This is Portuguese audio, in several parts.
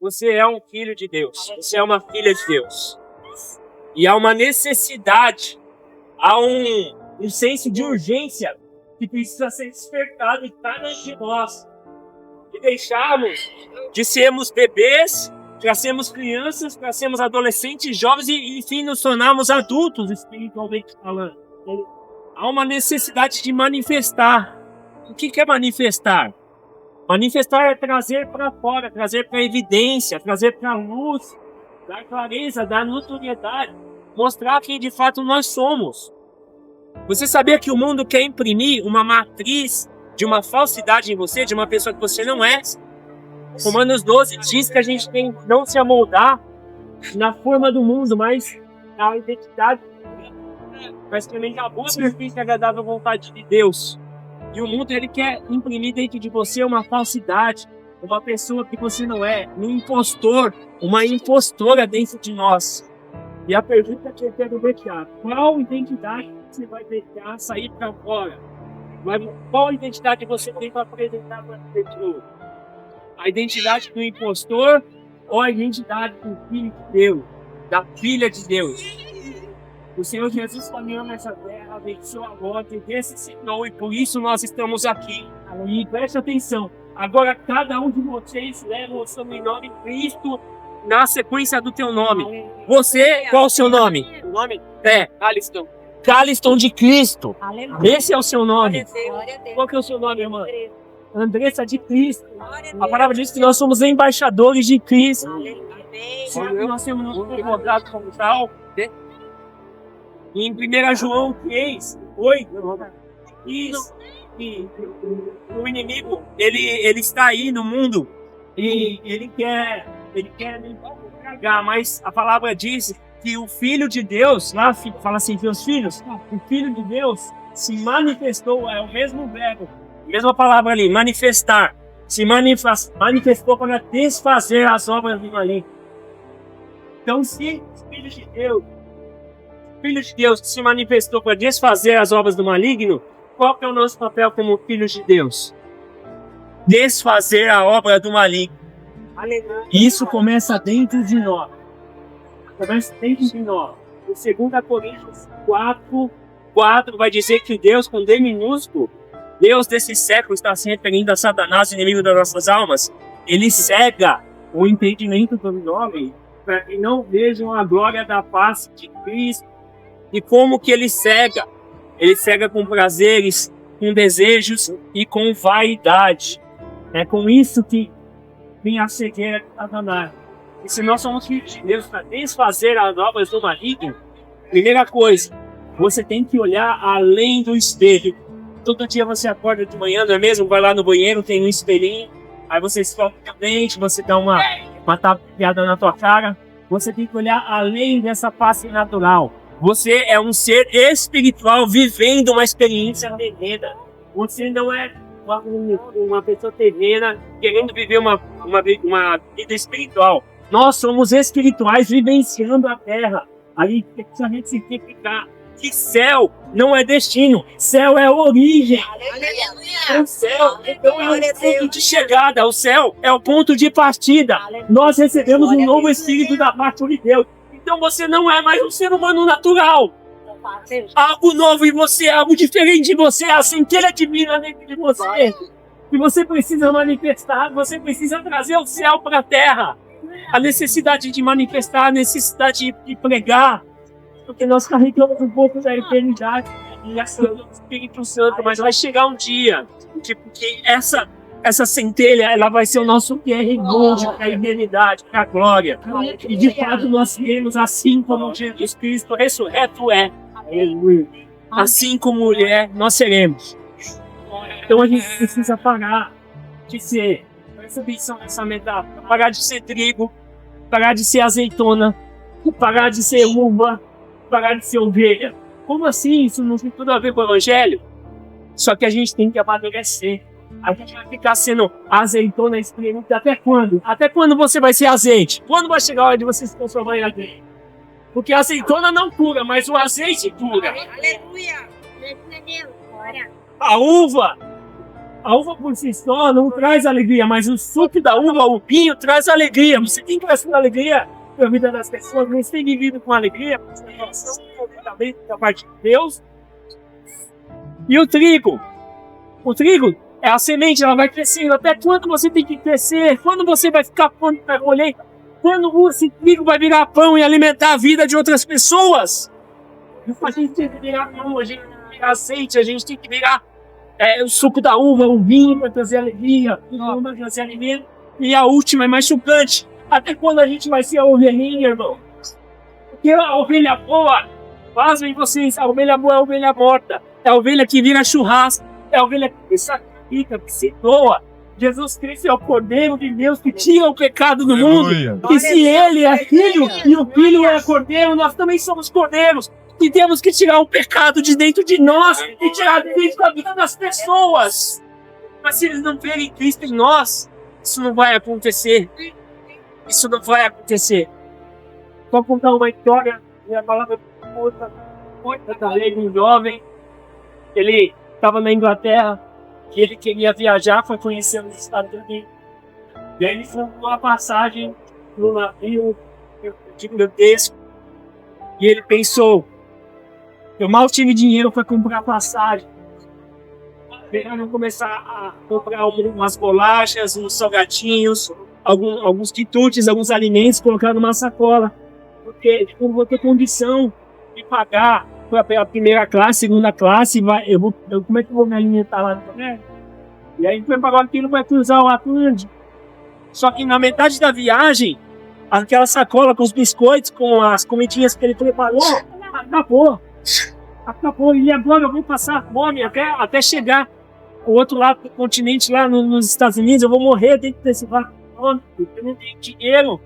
Você é um filho de Deus. Você é uma filha de Deus. E há uma necessidade, há um senso de urgência que precisa ser despertado em cada um de nós. De deixarmos de sermos bebês, para sermos crianças, para sermos adolescentes, jovens e enfim, nos tornarmos adultos, espiritualmente falando. Há uma necessidade de manifestar. O que é manifestar? Manifestar é trazer para fora, trazer para evidência, trazer para a luz, dar clareza, dar notoriedade, mostrar quem de fato nós somos. Você sabia que o mundo quer imprimir uma matriz de uma falsidade em você, de uma pessoa que você não é? Romanos 12 diz que a gente tem que não se amoldar na forma do mundo, mas na identidade, mas também a boa, perfeita e agradável vontade de Deus. E o mundo ele quer imprimir dentro de você uma falsidade, uma pessoa que você não é, um impostor, uma impostora dentro de nós. E a pergunta que eu quero deixar: qual identidade você vai deixar sair para fora? Qual identidade você tem para apresentar para a pessoa? A identidade do impostor ou a identidade do filho de Deus, da filha de Deus? O Senhor Jesus caminhou nessa terra, venceu a morte e ressuscitou, e por isso nós estamos aqui. E preste atenção, agora cada um de vocês leva o sobrenome Cristo na sequência do teu nome. Você, qual é o seu nome? O nome é Caliston. Caliston de Cristo. Esse é o seu nome. Qual que é o seu nome, irmã? Andressa de Cristo. A palavra diz que nós somos embaixadores de Cristo. Nós temos nos colocado como tal. Em 1 João 3, 8, diz que o inimigo ele está aí no mundo e ele quer tragar, mas a palavra diz que o Filho de Deus, lá fala assim, meus filhos, o Filho de Deus se manifestou, é o mesmo verbo, a mesma palavra ali, manifestar, se manifestou para desfazer as obras do maligno. Então, se o Filho de Deus se manifestou para desfazer as obras do maligno, qual que é o nosso papel como filhos de Deus? Desfazer a obra do maligno. Isso começa dentro de nós. Começa dentro de nós. Em 2 Coríntios 4 vai dizer que Deus, com D minúsculo, Deus desse século está se referindo a Satanás, inimigo das nossas almas. Ele cega o entendimento do homem para que não vejam a glória da face de Cristo. E como que ele cega? Ele cega com prazeres, com desejos e com vaidade. É com isso que vem a cegueira de Satanás. E se nós somos filhos de Deus para desfazer as obras do maligno, primeira coisa, você tem que olhar além do espelho. Todo dia você acorda de manhã, não é mesmo? Vai lá no banheiro, tem um espelhinho, aí você escova o dente, você dá uma tapeada na tua cara. Você tem que olhar além dessa face natural. Você é um ser espiritual vivendo uma experiência terrena. Você não é uma pessoa terrena querendo viver uma vida espiritual. Nós somos espirituais vivenciando a terra. Aí precisa a gente simplificar que céu não é destino, céu é origem. O céu então é o ponto de chegada, o céu é o ponto de partida. Nós recebemos um novo espírito da parte de Deus. Então você não é mais um ser humano natural. Algo novo em você, algo diferente em você, a centelha divina dentro de você. E você precisa manifestar, você precisa trazer o céu para a terra. A necessidade de manifestar, a necessidade de pregar. Porque nós carregamos um pouco da eternidade e do Espírito Santo, mas vai chegar um dia que essa centelha ela vai ser o nosso QR Code para a eternidade, para a glória. E de fato nós seremos assim como Jesus Cristo ressurreto é. Assim como mulher nós seremos. Então a gente precisa parar de ser, presta atenção nessa metáfora, parar de ser trigo, parar de ser azeitona, parar de ser uva, parar de ser ovelha. Como assim? Isso não tem tudo a ver com o evangelho? Só que a gente tem que amadurecer. A gente vai ficar sendo azeitona experiente até quando? Até quando você vai ser azeite? Quando vai chegar a hora de você se transformar em azeite? Porque a azeitona não cura, mas o azeite cura. Aleluia! Glória. A A uva por si só não traz alegria, mas o suco da uva, o vinho, traz alegria. Você tem que trazer alegria para a vida das pessoas. Você tem vivido com alegria, com satisfação, da parte de Deus. E o trigo? O trigo é a semente, ela vai crescendo. Até quando você tem que crescer? Quando você vai ficar pronto para colher? Quando esse trigo vai virar pão e alimentar a vida de outras pessoas? A gente tem que virar pão, a gente tem que virar azeite, a gente tem que virar o suco da uva, o vinho para trazer alegria, para trazer alimento. E a última é mais chocante. Até quando a gente vai ser a ovelhinha, irmão? Porque a ovelha boa, pasmem vocês, a ovelha boa é a ovelha morta. É a ovelha que vira churrasco. É a ovelha que sacrifica, que se doa. Jesus Cristo é o Cordeiro de Deus que tira o pecado do mundo. E se Ele é filho e o filho é cordeiro, nós também somos cordeiros. E temos que tirar o pecado de dentro de nós e tirar de dentro da vida das pessoas. Mas se eles não verem Cristo em nós, isso não vai acontecer. Isso não vai acontecer. Vou contar uma história. Minha palavra um jovem. Ele estava na Inglaterra e ele queria viajar para conhecer os Estados Unidos. E aí ele comprou a passagem no navio gigantesco. E ele pensou, eu mal tive dinheiro para comprar passagem. Vamos começar a comprar umas bolachas, uns salgadinhos, alguns quitutes, alguns alimentos, colocar numa sacola. Porque eu vou ter condição de pagar para a primeira classe, segunda classe, como é que eu vou me alimentar lá? E aí ele foi pagar aquilo para cruzar o Atlântico. Só que na metade da viagem, aquela sacola com os biscoitos, com as comidinhas que ele preparou, acabou. E agora eu vou passar fome até chegar ao outro lado do continente, lá nos Estados Unidos. Eu vou morrer dentro desse barco. Eu não tenho dinheiro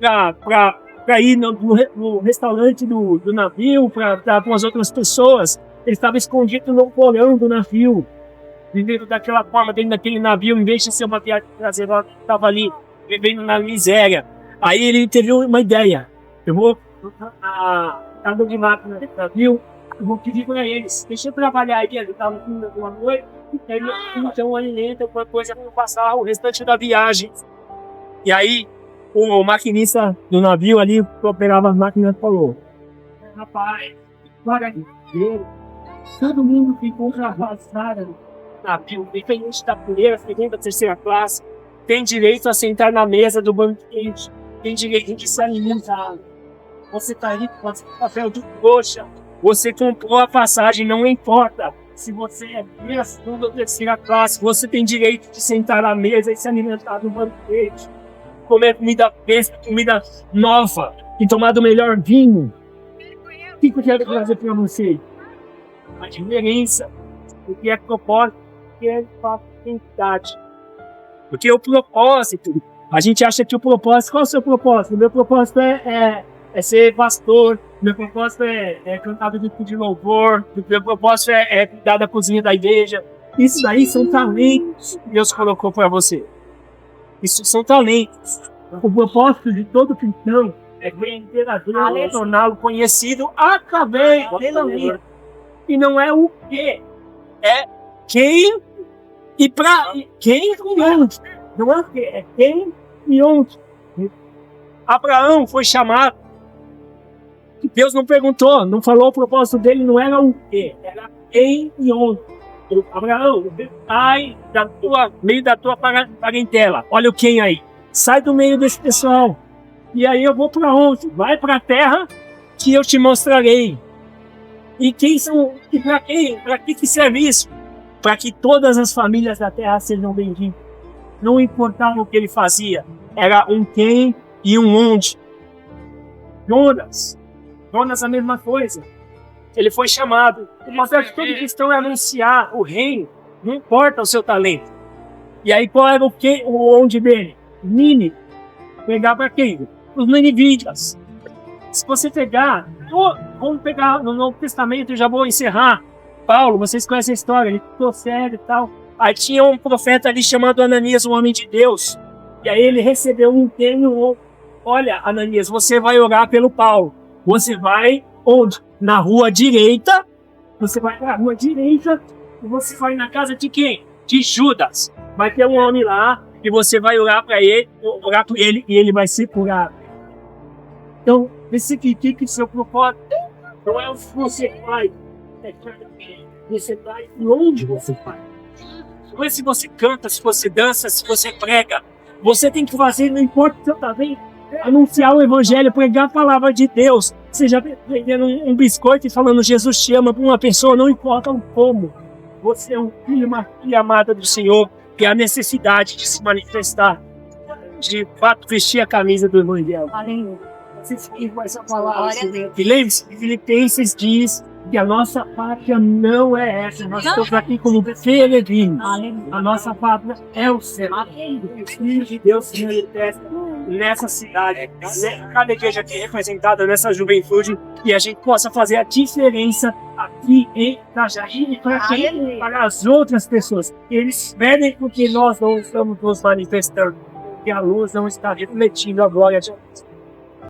para ir no restaurante do navio, para estar com as outras pessoas. Ele estava escondido no porão do navio, vivendo daquela forma, dentro daquele navio, em vez de ser uma viagem prazerosa, ele estava ali, vivendo na miséria. Aí ele teve uma ideia. Eu vou andando de máquina do navio, eu vou pedir para eles, deixa eu trabalhar aqui, ele estava no fim da noite, então um alimento, alguma coisa para passar o restante da viagem. E aí, o maquinista do navio ali, que operava as máquinas, falou: rapaz, para dinheiro, todo mundo que compra passada no navio, independente da primeira, segunda, terceira classe, tem direito a sentar na mesa do banquete, tem direito de se alimentar. Você está aí com papel de coxa, você comprou a passagem, não importa se você é primeira, segunda ou terceira classe, você tem direito de sentar na mesa e se alimentar no banquete, comer comida fresca, comida nova e tomar do melhor vinho. O que eu quero trazer para você? A diferença, o que é propósito, o que é identidade. Porque o propósito, a gente acha que o propósito, qual é o seu propósito? O meu propósito é ser pastor, o meu propósito é cantar de louvor, o meu propósito é cuidar da cozinha da igreja. Isso daí são talentos que Deus colocou para você. Isso são talentos. O propósito de todo cristão é conhecer a Deus, torná-lo conhecido através dela mesma. E não é o quê, é quem e para quem e onde. Não é o quê, é quem e onde. Abraão foi chamado. Deus não perguntou, não falou o propósito dele, não era o quê, era quem e onde. Abraão, sai meio da tua parentela. Olha o quem aí. Sai do meio desse pessoal. E aí eu vou para onde? Vai para a terra que eu te mostrarei. E quem são? E para quem? Para que serve isso? Para que todas as famílias da terra sejam benditas. Não importava o que ele fazia. Era um quem e um onde. Jonas a mesma coisa. Ele foi chamado. O papel de todo cristão é anunciar o reino. Não importa o seu talento. E aí qual era o onde dele? Nínive. Pegar para quem? Os ninivitas. Se você pegar, vamos pegar no Novo Testamento, eu já vou encerrar. Paulo, vocês conhecem a história, ele ficou cego e tal. Aí tinha um profeta ali chamado Ananias, um homem de Deus. E aí ele recebeu um termo. Olha, Ananias, você vai orar pelo Paulo. Você vai onde? Na rua direita. Você vai na rua direita e você vai na casa de quem? de Judas. Vai ter um homem lá e você vai orar por ele e ele vai ser curado. Então, significa que seu propósito não é o que você faz, você vai onde você faz. Não é se você canta, se você dança, se você prega. Você tem que fazer, não importa o que você está vendo. Anunciar o evangelho, pregar a palavra de Deus. Seja vendendo um biscoito e falando Jesus te ama para uma pessoa, não importa o como. Você é um filho, uma filha amada do Senhor, que há a necessidade de se manifestar, de fato vestir a camisa do evangelho. Aleluia. Vocês com essa palavra. Glória a Deus. E lembre-se, Filipenses diz que a nossa pátria não é essa. Nós estamos aqui como peregrinos. Aleluia. A nossa pátria é o céu. O Filho de Deus se manifesta nessa cidade, cada igreja aqui representada nessa juventude, e a gente possa fazer a diferença aqui em Itajaí e para quem? Para as outras pessoas. Eles pedem porque nós não estamos nos manifestando, porque a luz não está refletindo a glória de Deus.